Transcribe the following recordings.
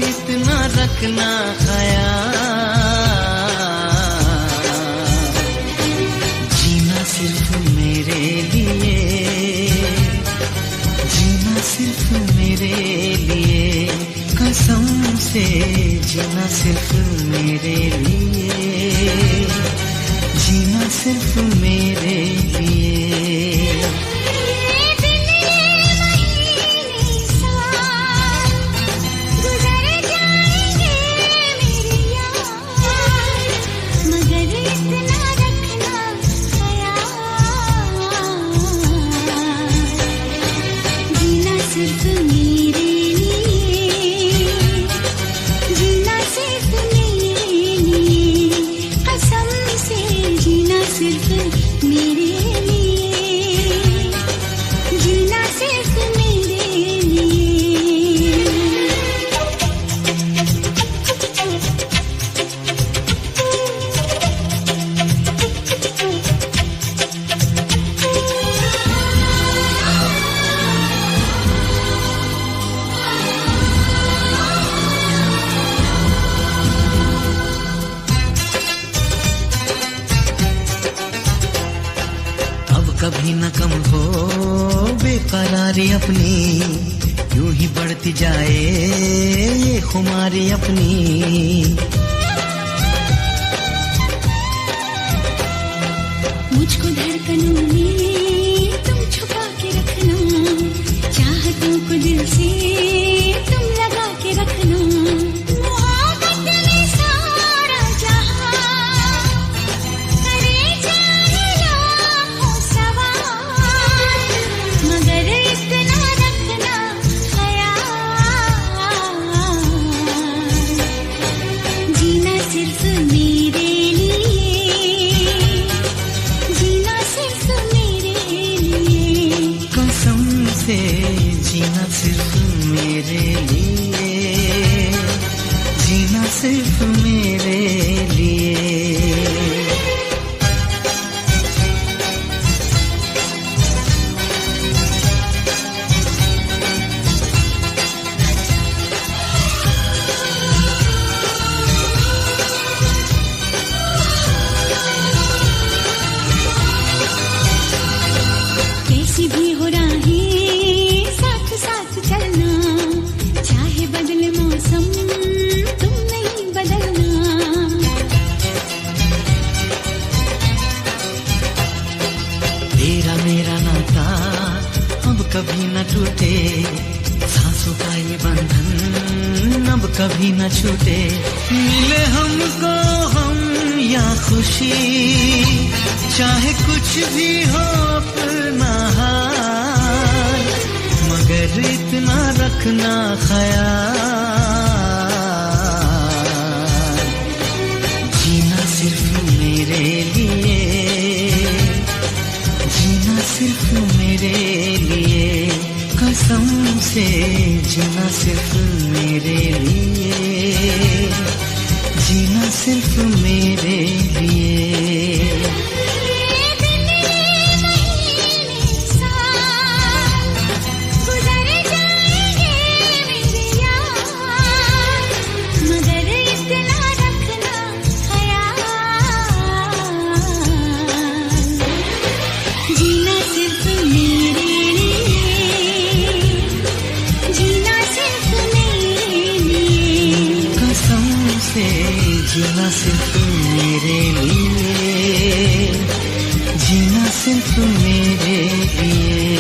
इतना रखना ख्याल, जीना सिर्फ मेरे लिए, जीना सिर्फ मेरे लिए, कसम से जीना सिर्फ मेरे लिए, जीना सिर्फ मेरे लिए। कभी न कम हो बेकरारी अपनी, यूं ही बढ़ती जाए ये खुमारी अपनी। मुझको धड़कनों में तुम छुपा के रखना, चाहतों को दिल से तुम लगा के रखना। मोहब्बत में सारा जहां करे जाए लाखों सवाल, मगर इतना रखना ख्याल, जीना सिर्फ मेरे लिए, जीना सिर्फ मेरे लिए, कसम से जीना सिर्फ मेरे लिए, जीना सिर्फ मेरे लिए। कैसी भी हो राहें साथ साथ चलना, चाहे बदले मौसम तुम नहीं बदलना। तेरा मेरा नाता अब कभी न टूटे, सांसों का ये बंधन अब कभी न छूटे। मिले हमको हम या खुशी, चाहे कुछ भी हो अपना हाल, मगर इतना रखना ख्याल, जीना सिर्फ मेरे लिए, जीना सिर्फ मेरे लिए, कसम से जीना सिर्फ मेरे लिए, जीना सिर्फ मेरे लिए। जीना सिर्फ मेरे लिए, जीना सिर्फ मेरे लिए, कसम से जीना सिर्फ मेरे लिए, जीना सिर्फ मेरे लिए,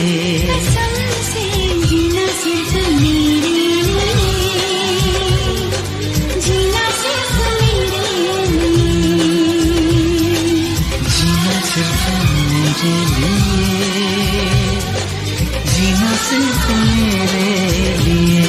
जीना सिर्फ मेरे लिए, जीना सिर्फ मेरे लिए।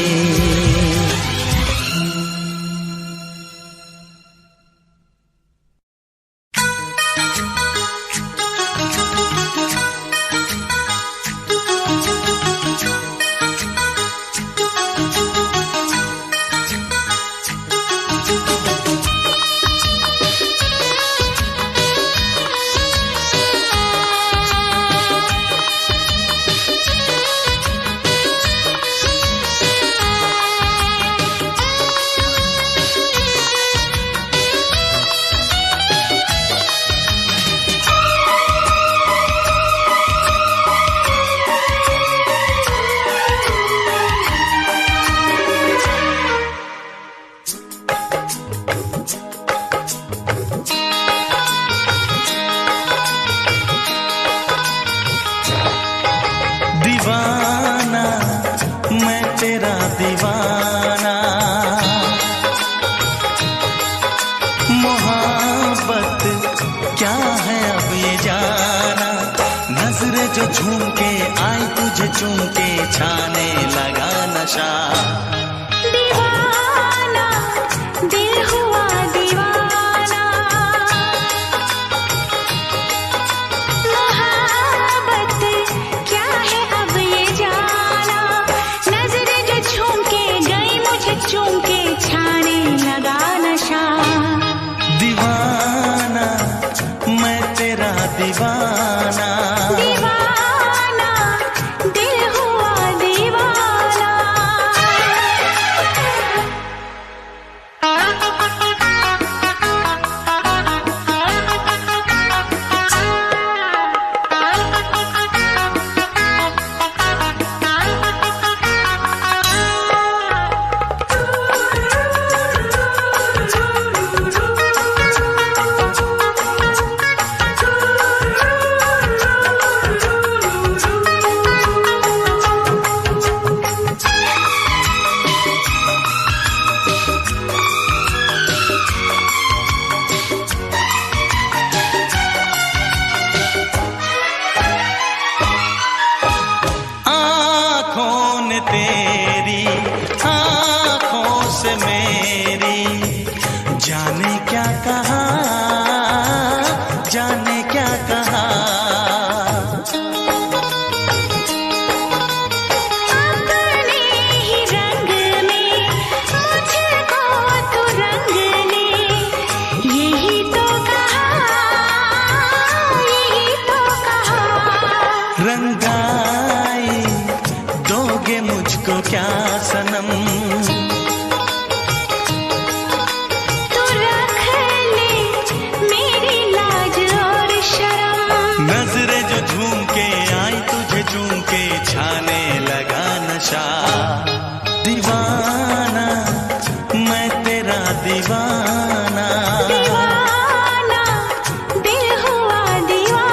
नजरें जो झूम के आई तुझे चूम के छाने लगा नशा। दीवाना दिल हुआ दीवाना, मोहब्बत क्या है अब ये जाना। नजरें जो झूम के गई मुझे चूम के छाने लगा नशा। दीवाना मैं तेरा दीवाना, दीवाना दिल हुआ दीवाना। तेरी आँखों से मेरी जाने क्या कहा, जाने क्या कहा। अपने ही रंग में मुझको तू रंग ले, यही तो कहा, यही तो कहा। रंगाई दोगे मुझको क्या सनम, तू रख ले मेरी लाज और शर्म। नजरें जो झूम के आई तुझे झूम के छाने लगा नशा। दीवाना मैं तेरा दीवाना, दीवाना दिल हुआ दीवाना।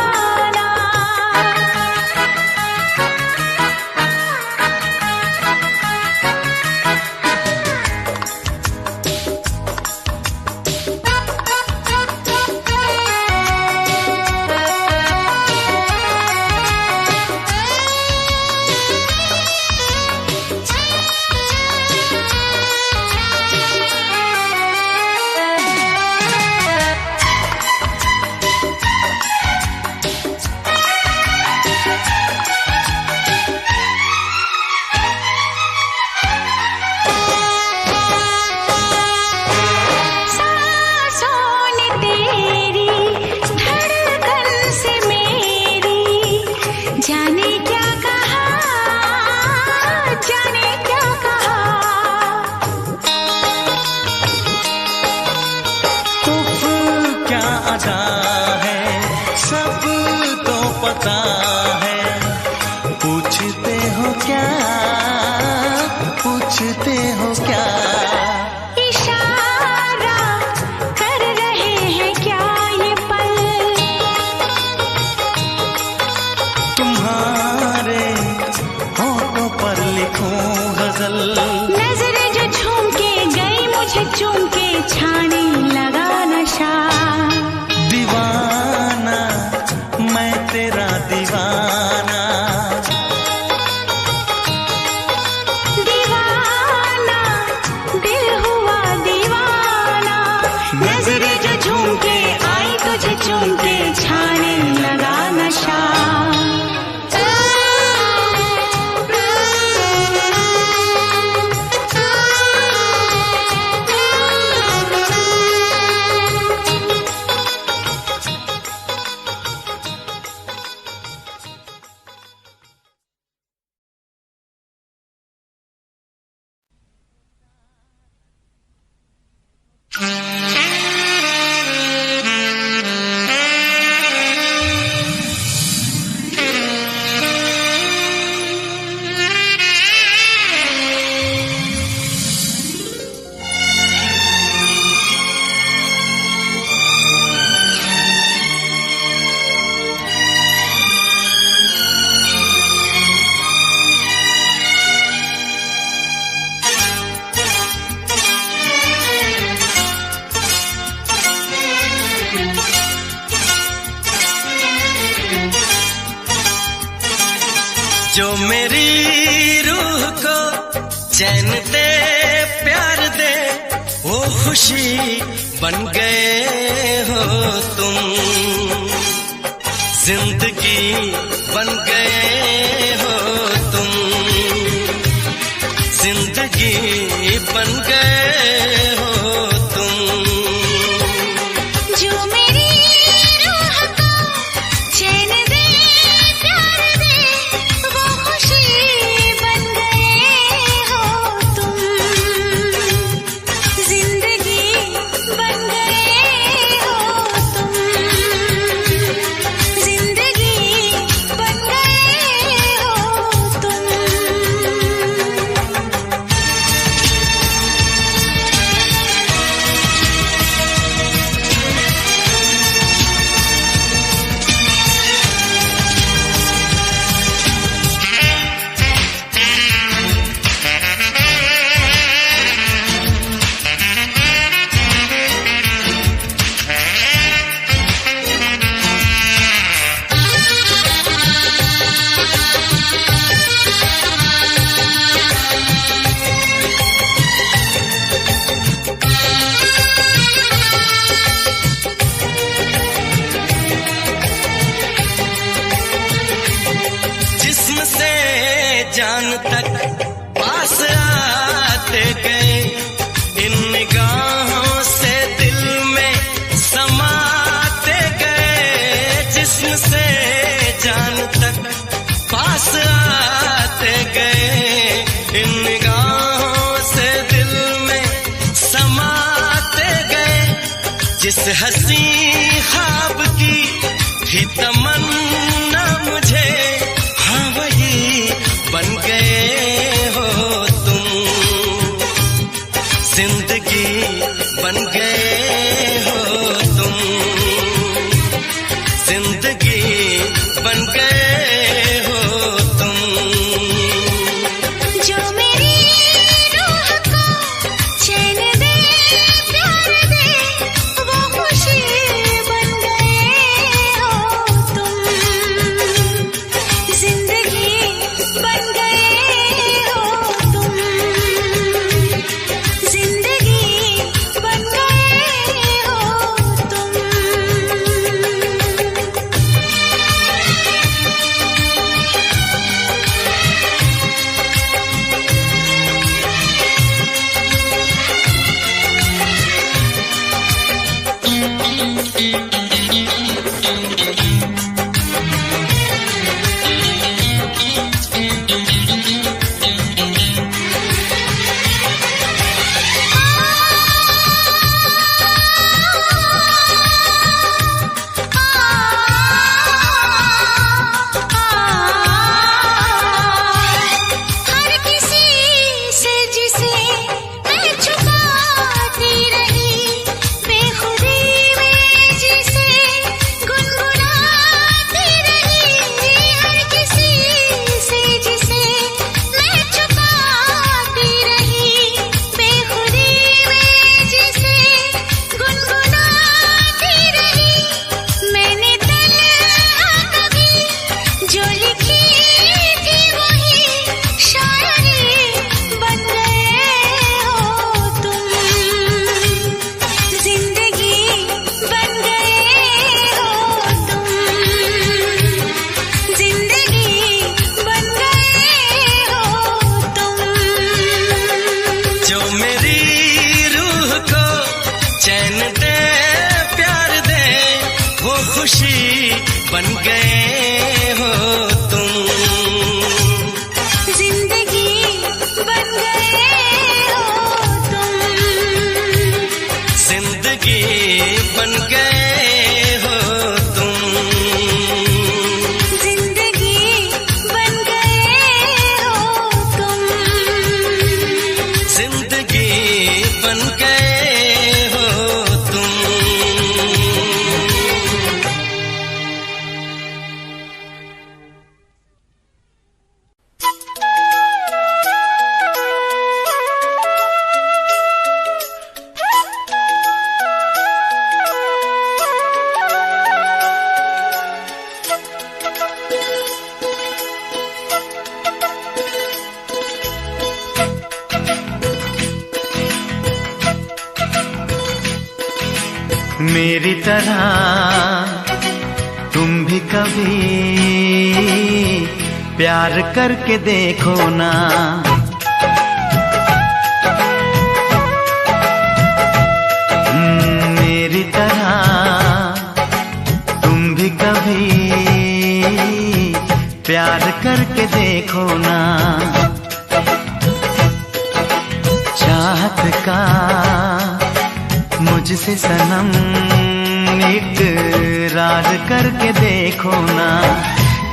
जाने क्या कहा, जाने क्या कहा। उफ क्या अदा है सब तो पता है, पूछते हो क्या, पूछते हो क्या। इशारा कर रहे हैं क्या ये पल, तुम्हारे होठों पर लिखूं गजल। नजरें जो झूम के गई मुझे चूम के छाने लगा नशा। दीवाना मैं तेरा दीवाना, दीवाना दिल हुआ दीवाना। नजरें जो झूम के आई तुझे चूम के छाने लगा नशा। जो मेरी रूह को चैन दे प्यार दे वो खुशी बन गए हो तुम, जिंदगी बन गए हो तुम, जिंदगी बन गए हो तुम। जो मेरी रूह को चैन दे प्यार दे वो खुशी बन गए हो तुम, जिंदगी बन गए हो तुम, जिंदगी बन गए हो तुम। जिस्म से जान तक पास आते गए, इन निगाहों से दिल में समाते गए। जिस्म से जान तक पास आते गए, इन निगाहों से दिल में समाते गए। जिस हंसी ख्वाब की थी तमन्ना मुझे, हाँ वही बन गए हो तुम, जिंदगी बन गए हो तुम, जिंदगी बन गए हो तुम। जो मेरी रूह को चैन दे प्यार दे वो खुशी बन गए हो मेरी तरह तुम भी कभी प्यार करके देखो ना। मेरी तरह तुम भी कभी प्यार करके देखो ना। चाहत का मुझसे सनम इकरार करके देखो ना।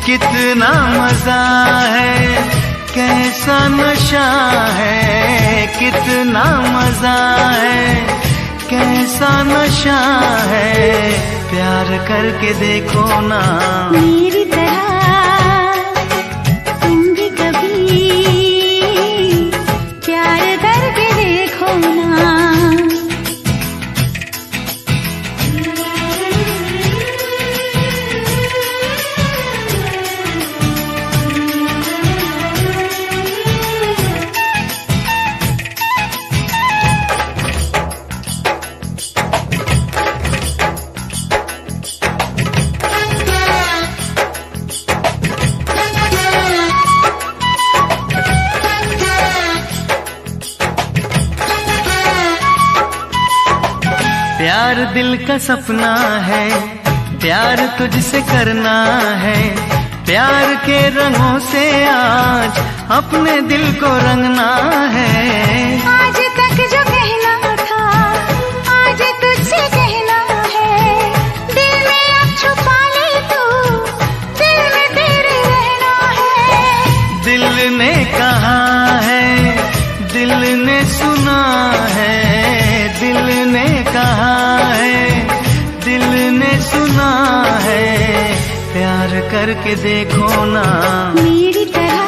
कितना मजा है, कैसा नशा है, कितना मजा है, कैसा नशा है, प्यार करके देखो ना। मेरी तरह तुम भी कभी प्यार करके देखो ना। प्यार दिल का सपना है, प्यार तुझसे करना है। प्यार के रंगों से आज अपने दिल को रंगना है। आज तक जो कहना था आज तुझसे कहना है। दिल में अब छुपा ले तू, दिल में तेरे रहना है। दिल ने कहा है, दिल ने सुना है, दिल ने कहा है, दिल ने सुना है, प्यार करके देखो ना। मेरी तरह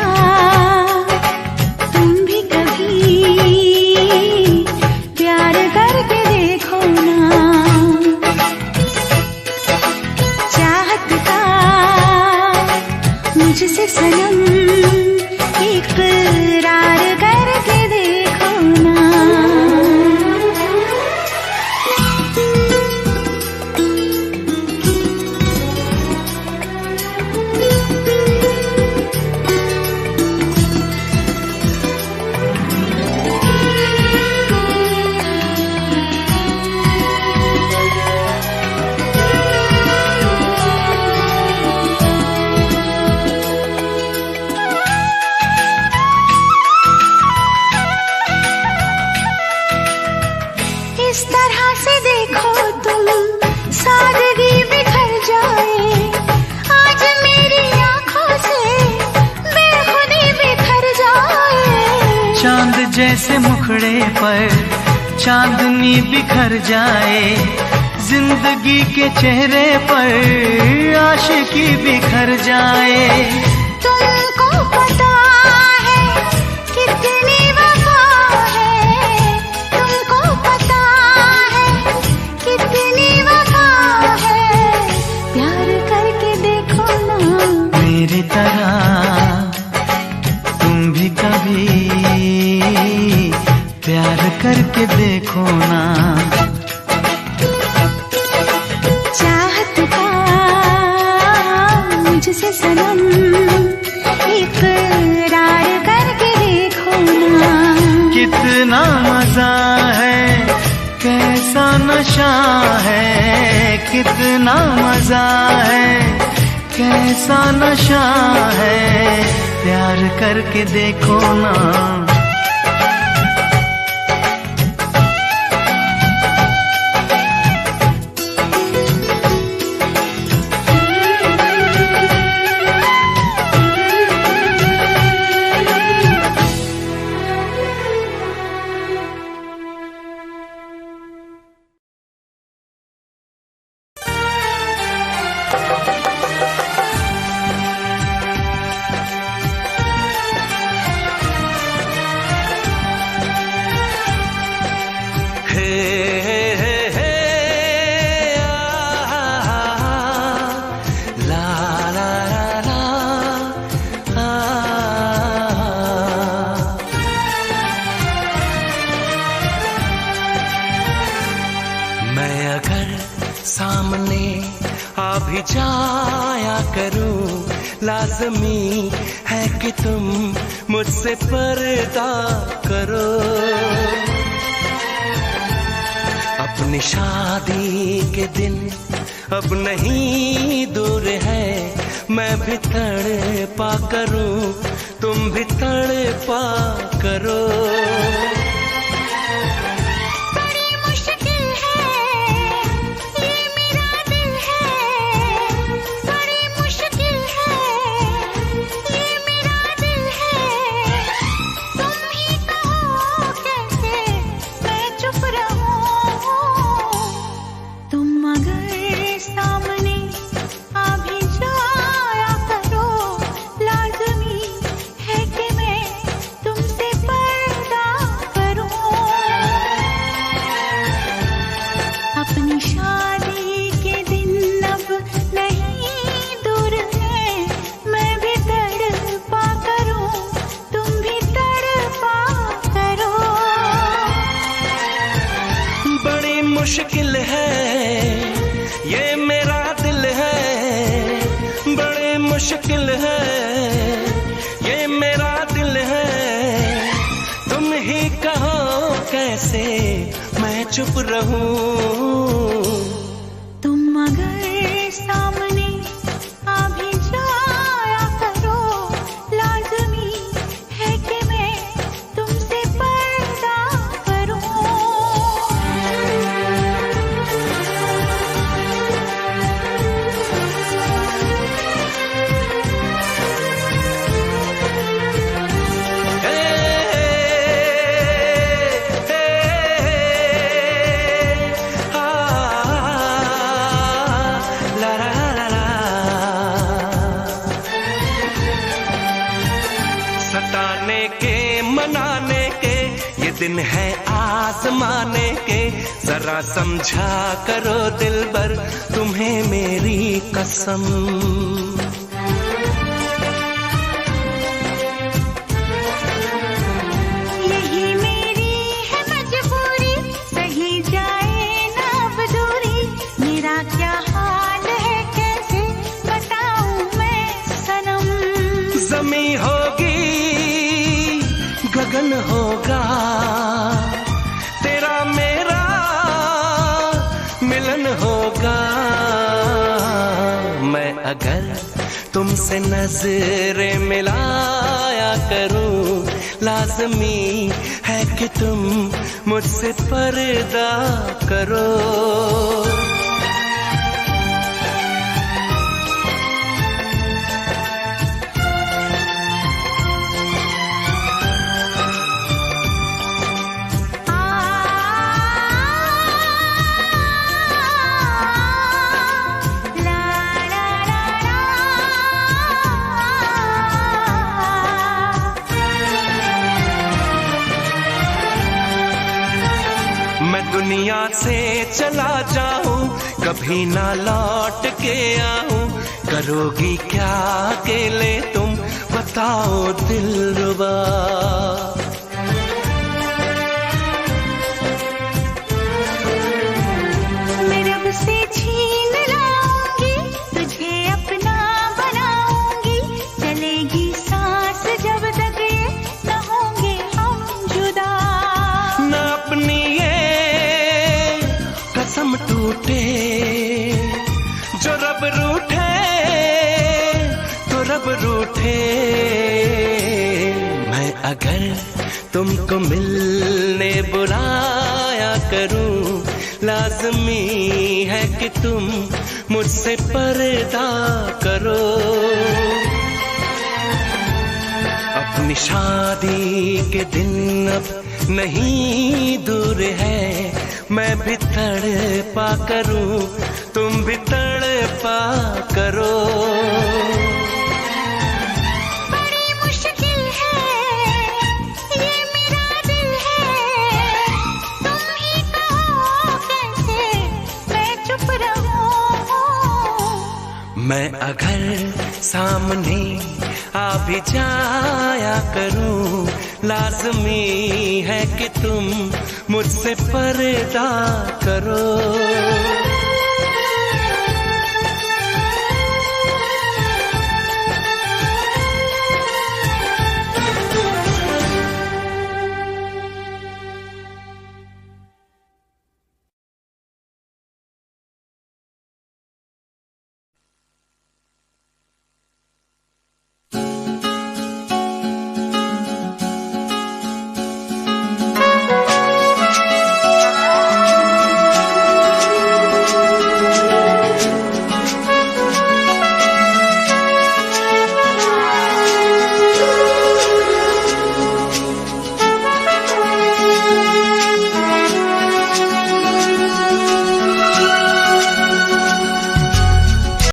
तुम भी कभी प्यार करके देखो ना। चाहत का मुझसे सनम इकरार करके देखो ना। इस तरह से देखो तुम सादगी बिखर जाए। आज मेरी आंखों से बेखुदी बिखर जाए। चांद जैसे मुखड़े पर चांदनी बिखर जाए। जिंदगी के चेहरे पर आशिकी बिखर जाए। तुमको पता है कितनी वफा है, तुमको पता है कितनी वफा है, प्यार करके देखो ना। मेरी तरह तुम भी कभी प्यार करके देखो ना। चाहत का मुझसे सनम इकरार करके देखो ना। कितना मजा है, कैसा नशा है, कितना मजा है, कैसा नशा है, प्यार करके देखो ना। करूं, लाज़मी है कि तुम मुझसे पर्दा करो। अपनी शादी के दिन अब नहीं दूर है, मैं भी तड़पा करूं, तुम भी तड़पा करो। बड़ी मुश्किल है ये मेरा दिल है, बड़ी मुश्किल है ये मेरा दिल है। तुम ही कहो कैसे मैं चुप रहूं, तुम अगर सामने आ भी जाया करो, लाज़मी है कि मैं तुमसे पर्दा करूं। अपनी शादी के दिन अब नहीं दूर है, मैं भी तड़पा करूं, तुम भी तड़पा करो। बड़ी मुश्किल है ये मेरा दिल है, बड़ी मुश्किल है ये मेरा दिल है। तुम ही कहो कैसे मैं चुप रहूं, तुम अगर सामने आ भी जाया करो, लाज़मी है कि मैं तुमसे पर्दा करूं। सताने के मनाने के ये दिन है आजमाने के, जरा समझा करो दिलबर तुम्हें मेरी कसम। यही मेरी है मजबूरी, सही जाए ना अब दूरी, मेरा क्या हाल है कैसे बताऊं मैं सनम। ज़मीं होगी गगन होगा, तेरा मेरा मिलन होगा। मैं अगर तुमसे नजरें मिलाया करूं, लाज़मी है कि तुम मुझसे पर्दा करो। मैं दुनिया से चला जाऊं, कभी ना लौट के आऊं, करोगी क्या अकेले तुम बताओ दिलरुबा। मैं रब से छीन लाऊंगी, तुझे अपना बनाऊंगी, चलेगी सांस जब तक ये न होंगे हम जुदा। न अपनी ये कसम टूटे, जो रब रूठे तो रब रूठे। मैं अगर तुमको मिलने बुलाया करूं, लाज़मी है कि तुम मुझसे पर्दा करो। अपनी शादी के दिन अब नहीं दूर है, मैं भी तड़पा करूं, तुम भी तड़पा करो। बड़ी मुश्किल है ये मेरा दिल है, तुम ही कहो कैसे मैं चुप रहूं। मैं अगर सामने आ भी जाया करूं, लाज़मी है कि तुम मुझसे पर्दा करो।